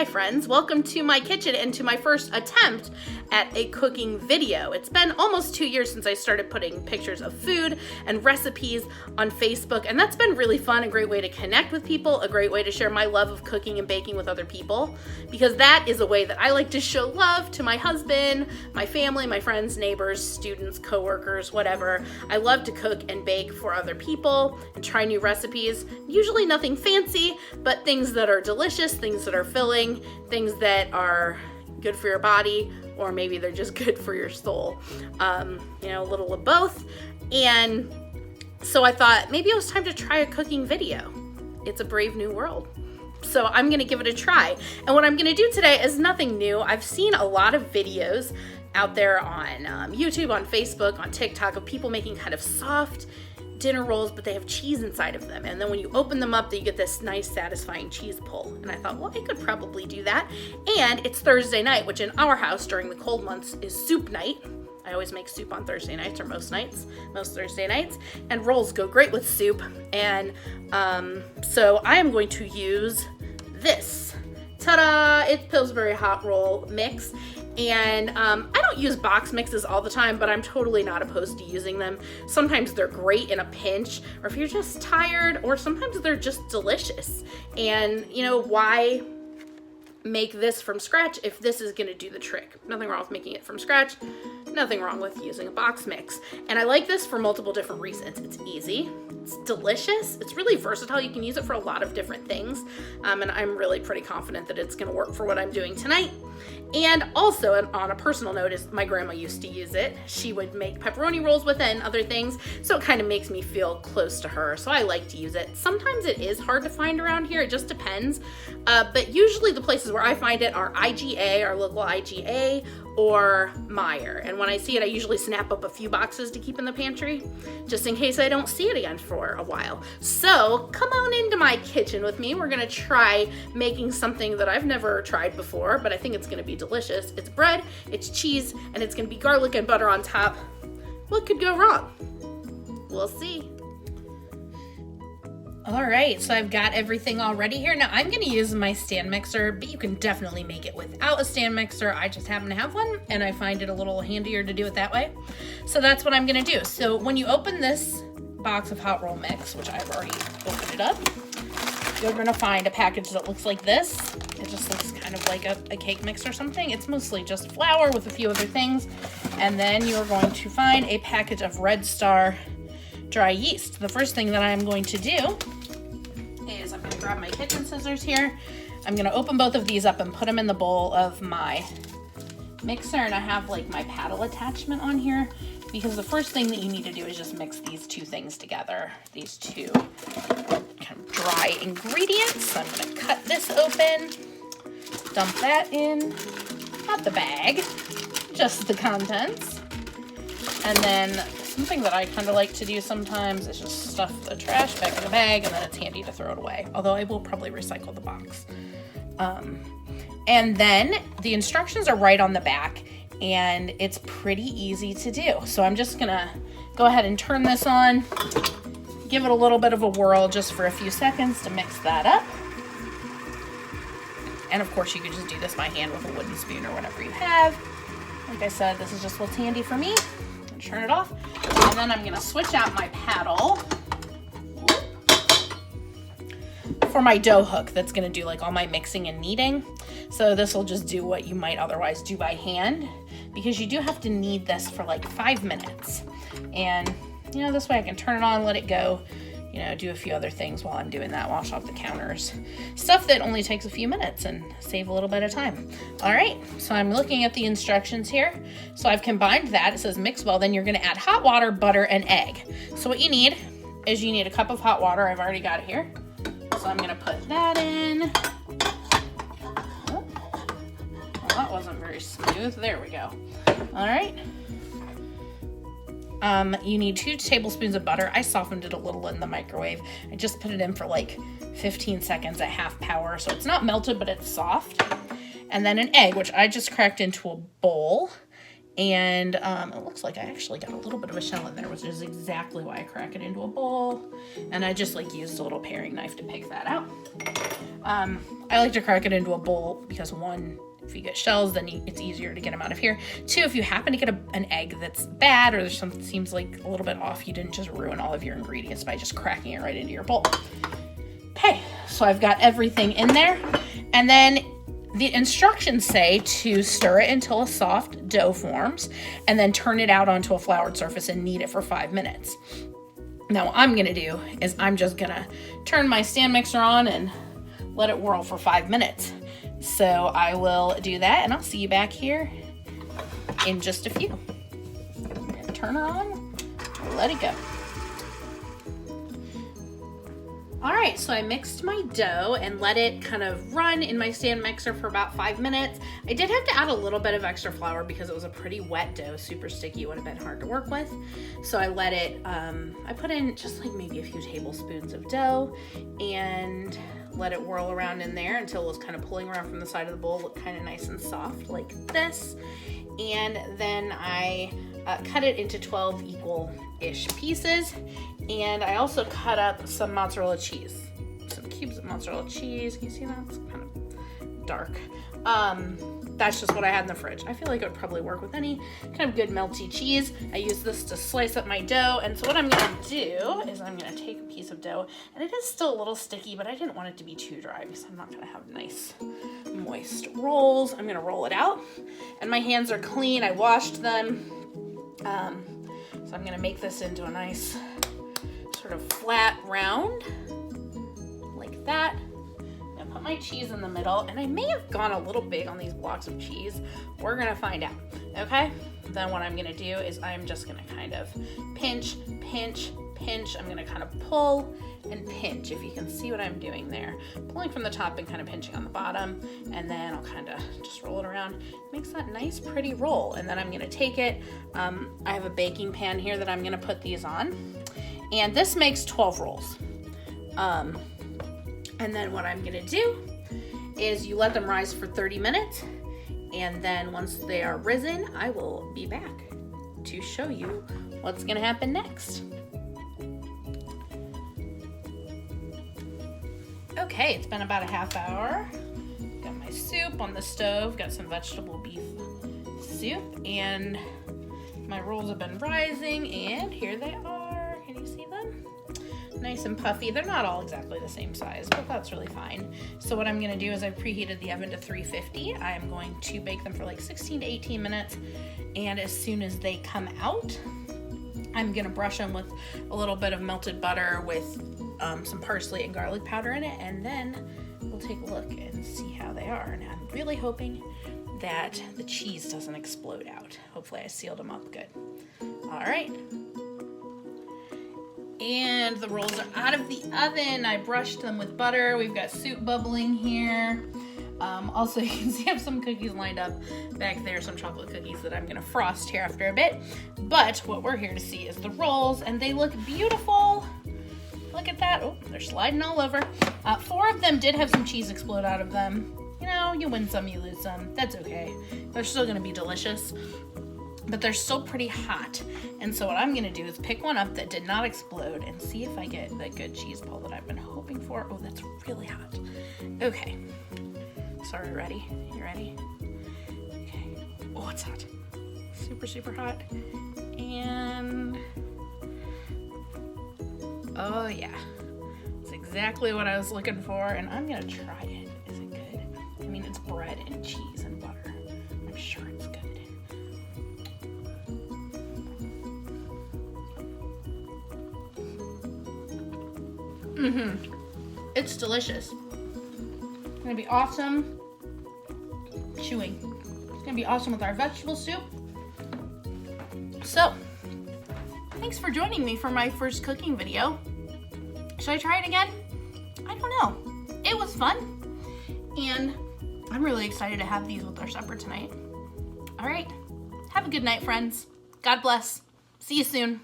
Hi friends, welcome to my kitchen and to my first attempt at a cooking video. It's been almost 2 years since I started putting pictures of food and recipes on Facebook, and that's been really fun, a great way to connect with people, a great way to share my love of cooking and baking with other people, because that is a way that I like to show love to my husband, my family, my friends, neighbors, students, coworkers, whatever. I love to cook and bake for other people and try new recipes, usually nothing fancy, but things that are delicious, things that are filling, things that are good for your body, or maybe they're just good for your soul. A little of both. And so I thought maybe it was time to try a cooking video. It's a brave new world. So I'm gonna give it a try. And what I'm gonna do today is nothing new. I've seen a lot of videos out there on YouTube, on Facebook, on TikTok of people making kind of soft dinner rolls, but they have cheese inside of them. And then when you open them up, you get this nice, satisfying cheese pull. And I thought, well, I could probably do that. And it's Thursday night, which in our house during the cold months is soup night. I always make soup on Thursday nights, or most Thursday nights. And rolls go great with soup. And so I am going to use this. Ta-da! It's Pillsbury hot roll mix. And I don't use box mixes all the time, but I'm totally not opposed to using them. Sometimes they're great in a pinch, or if you're just tired, or sometimes they're just delicious. And why make this from scratch if this is gonna do the trick? Nothing wrong with making it from scratch. Nothing wrong with using a box mix. And I like this for multiple different reasons. It's easy, it's delicious, it's really versatile. You can use it for a lot of different things. And I'm really pretty confident that it's gonna work for what I'm doing tonight. And also, on a personal note, is my grandma used to use it. She would make pepperoni rolls with it and other things, so it kind of makes me feel close to her, so I like to use it. Sometimes it is hard to find around here, it just depends. But usually the places where I find it are IGA, our local IGA, or Meijer. And when I see it, I usually snap up a few boxes to keep in the pantry, just in case I don't see it again for a while. So come on into my kitchen with me. We're gonna try making something that I've never tried before, but I think it's gonna be delicious. It's bread, it's cheese, and it's gonna be garlic and butter on top. What could go wrong? We'll see. All right, so I've got everything all ready here. Now I'm gonna use my stand mixer, but you can definitely make it without a stand mixer. I just happen to have one, and I find it a little handier to do it that way. So that's what I'm gonna do. So when you open this box of hot roll mix, which I've already opened it up, you're gonna find a package that looks like this. It just looks kind of like a cake mix or something. It's mostly just flour with a few other things. And then you're going to find a package of Red Star dry yeast. The first thing that I'm going to do is I'm gonna grab my kitchen scissors here. I'm gonna open both of these up and put them in the bowl of my mixer, and I have like my paddle attachment on here, because the first thing that you need to do is just mix these two things together, these two kind of dry ingredients. So I'm gonna cut this open, dump that in, not the bag, just the contents. And then something that I kind of like to do sometimes is just stuff the trash back in the bag, and then it's handy to throw it away. Although I will probably recycle the box. And then the instructions are right on the back, and it's pretty easy to do. So I'm just gonna go ahead and turn this on, give it a little bit of a whirl just for a few seconds to mix that up. And of course you could just do this by hand with a wooden spoon or whatever you have. Like I said, this is just what's handy for me. Turn it off, and then I'm gonna switch out my paddle for my dough hook that's gonna do like all my mixing and kneading. So this will just do what you might otherwise do by hand, because you do have to knead this for like 5 minutes. And this way I can turn it on, let it go, do a few other things while I'm doing that, wash off the counters. Stuff that only takes a few minutes and save a little bit of time. All right, so I'm looking at the instructions here. So I've combined that. It says mix well, then you're gonna add hot water, butter, and egg. So what you need is you need a cup of hot water. I've already got it here. So I'm gonna put that in. Oh, well, that wasn't very smooth. There we go. All right. You need 2 tablespoons of butter. I softened it a little in the microwave. I just put it in for like 15 seconds at half power, so it's not melted, but it's soft. And then an egg, which I just cracked into a bowl. And it looks like I actually got a little bit of a shell in there, which is exactly why I crack it into a bowl. And I just like used a little paring knife to pick that out. I like to crack it into a bowl because one, if you get shells, then it's easier to get them out of here. Two, if you happen to get an egg that's bad or there's something that seems like a little bit off, you didn't just ruin all of your ingredients by just cracking it right into your bowl. Okay, so I've got everything in there. And then the instructions say to stir it until a soft dough forms and then turn it out onto a floured surface and knead it for 5 minutes. Now what I'm gonna do is I'm just gonna turn my stand mixer on and let it whirl for 5 minutes. So I will do that and I'll see you back here in just a few. Turn her on, let it go. All right, so I mixed my dough and let it kind of run in my stand mixer for about 5 minutes. I did have to add a little bit of extra flour because it was a pretty wet dough, super sticky, would have been hard to work with. So I let it, I put in just like maybe a few tablespoons of dough and let it whirl around in there until it was kind of pulling around from the side of the bowl, looked kind of nice and soft like this. And then I cut it into 12 equal-ish pieces. And I also cut up some mozzarella cheese, some cubes of mozzarella cheese. Can you see that? It's kind of dark. That's just what I had in the fridge. I feel like it would probably work with any kind of good melty cheese. I use this to slice up my dough. And so what I'm gonna do is I'm gonna take a piece of dough, and it is still a little sticky, but I didn't want it to be too dry because I'm not gonna have nice moist rolls. I'm gonna roll it out, and my hands are clean. I washed them. So I'm gonna make this into a nice sort of flat round like that. I'm gonna put my cheese in the middle, and I may have gone a little big on these blocks of cheese. We're gonna find out, okay? Then what I'm gonna do is I'm just gonna kind of pinch, pinch, pinch. I'm gonna kind of pull and pinch, if you can see what I'm doing there. Pulling from the top and kind of pinching on the bottom, and then I'll kind of just roll it around. Makes that nice, pretty roll. And then I'm gonna take it. I have a baking pan here that I'm gonna put these on. And this makes 12 rolls. And then what I'm gonna do is you let them rise for 30 minutes. And then once they are risen, I will be back to show you what's gonna happen next. Okay, it's been about a half hour. Got my soup on the stove, got some vegetable beef soup, and my rolls have been rising, and here they are. Can you see them? Nice and puffy. They're not all exactly the same size, but that's really fine. So what I'm gonna do is I've preheated the oven to 350. I'm going to bake them for like 16 to 18 minutes, and as soon as they come out, I'm gonna brush them with a little bit of melted butter with some parsley and garlic powder in it, and then we'll take a look and see how they are. And I'm really hoping that the cheese doesn't explode out. Hopefully I sealed them up good. All right. And the rolls are out of the oven. I brushed them with butter. We've got soup bubbling here. Also, you can see I have some cookies lined up back there, some chocolate cookies that I'm gonna frost here after a bit. But what we're here to see is the rolls, and they look beautiful. Look at that. Oh, they're sliding all over. 4 of them did have some cheese explode out of them. You know, you win some, you lose some. That's okay. They're still gonna be delicious, but they're still pretty hot. And so what I'm gonna do is pick one up that did not explode and see if I get that good cheese pull that I've been hoping for. Oh, that's really hot. Okay. So are you ready? You ready? Okay. Oh, it's hot. Super, super hot. And oh yeah, it's exactly what I was looking for, and I'm gonna try it. Is it good? I mean, it's bread and cheese and butter. I'm sure it's good. It's delicious. It's gonna be awesome chewing. It's gonna be awesome with our vegetable soup. So, thanks for joining me for my first cooking video. Should I try it again? I don't know. It was fun. And I'm really excited to have these with our supper tonight. All right. Have a good night, friends. God bless. See you soon.